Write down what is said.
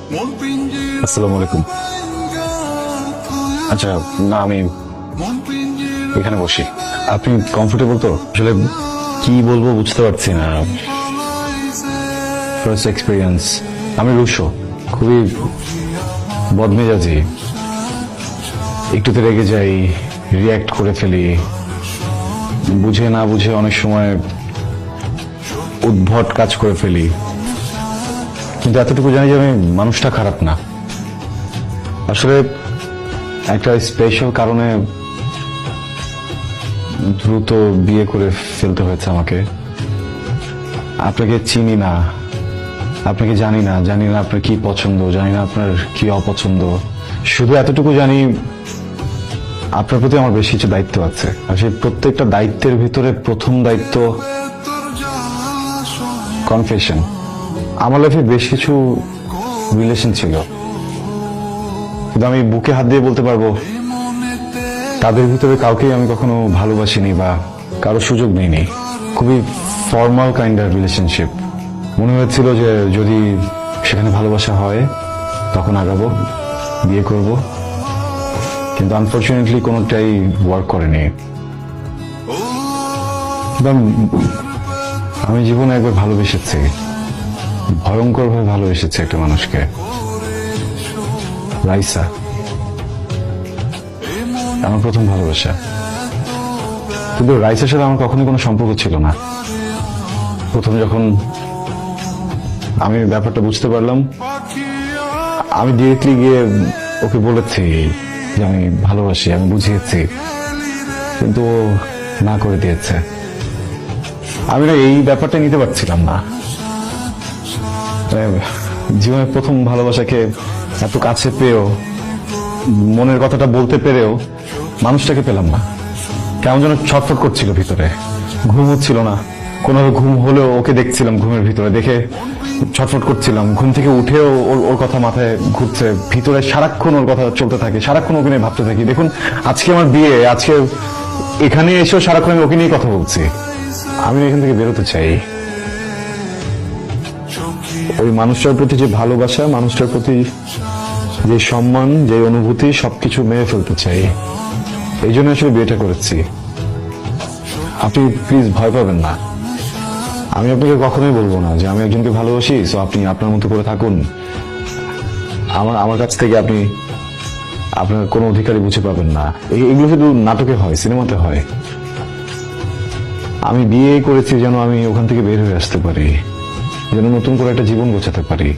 আসসালামু আলাইকুম। আচ্ছা, না আমি এখানে বসি। আপনি কমফোর্টেবল তো? আসলে কি বলবো বুঝতে পারছি না। First experience. আমি রুশো, খুবই বদমেজাজি, একটুতে রেগে যাই, রিয়্যাক্ট করে ফেলি, বুঝে না বুঝে অনেক সময় উদ্ভট কাজ করে ফেলি। কিন্তু এতটুকু জানি যে আমি মানুষটা খারাপ না। আসলে একটা স্পেশাল কারণে দ্রুত বিয়ে করে ফেলতে হয়েছে আমাকে। আপনাকে চিনি না, আপনাকে জানি না, জানি না আপনার কি পছন্দ, জানি না আপনার কি অপছন্দ। শুধু এতটুকু জানি আপনার প্রতি আমার বেশ কিছু দায়িত্ব আছে। আর সেই প্রত্যেকটা দায়িত্বের ভিতরে প্রথম দায়িত্ব কনফেশন। আমার লাইফে বেশ কিছু রিলেশন ছিল, কিন্তু আমি বুকে হাত দিয়ে বলতে পারবো তাদের ভিতরে কাউকেই আমি কখনো ভালোবাসিনি বা কারো সুযোগ নিইনি। খুবই ফর্মাল কাইন্ড অফ রিলেশনশিপ। মনে হয়েছিল যে যদি সেখানে ভালোবাসা হয় তখন আগাবো, বিয়ে করব, কিন্তু আনফর্চুনেটলি কোনোটাই ওয়ার্ক করেনি। আমি জীবনে একবার ভালোবেসেছি, ভয়ঙ্কর ভাবে ভালোবেসেছি একটা মানুষকে, রাইসা। আমার প্রথম ভালোবাসা। কিন্তু রাইসার সাথে আমার কখনোই কোনো সম্পর্ক ছিল না। প্রথম যখন আমি ব্যাপারটা বুঝতে পারলাম, আমি ডিরেক্টলি গিয়ে ওকে বলেছি যে আমি ভালোবাসি, আমি বুঝিয়েছি, কিন্তু ও না করে দিয়েছে। আমি না এই ব্যাপারটা নিতে পারছিলাম না। জীবনের প্রথম ভালোবাসাকে এত কাছে পেয়েও, মনের কথাটা বলতে পেরেও মানুষটাকে পেলাম না। কেমন যেন ছটফট করছিল ভিতরে, ঘুম হচ্ছিল না। কোনোভাবে ঘুম হলেও ওকে দেখছিলাম, ঘুমের ভিতরে দেখে ছটফট করছিলাম। ঘুম থেকে উঠেও ওর কথা মাথায় ঘুরছে, ভিতরে সারাক্ষণ ওর কথা চলতে থাকে, সারাক্ষণ ওকে নিয়ে ভাবতে থাকি। দেখুন আজকে আমার বিয়ে, আজকে এখানে এসেও সারাক্ষণ আমি ওকে নিয়ে কথা বলছি। আমি এখান থেকে বেরোতে চাই। ওই মানুষটার প্রতি যে ভালোবাসা, মানুষটার প্রতি যে সম্মান, যে অনুভূতি, সবকিছু মেরে ফেলতে চাই। এই জন্য আসলে বিয়েটা করেছি। আপনি প্লিজ ভয় পাবেন না। আমি আপনাকে কখনোই বলবো না যে আমি একজনকে ভালোবাসি, সো আপনি আপনার মতো করে থাকুন। আমার কাছ থেকে আপনি আপনার কোনো অধিকারই বুঝে পাবেন না। এগুলো শুধু নাটকে হয়, সিনেমাতে হয়। আমি বিয়ে করেছি যেন আমি ওখান থেকে বের হয়ে আসতে পারি, যেন নতুন করে একটা জীবন গোছাতে পারি।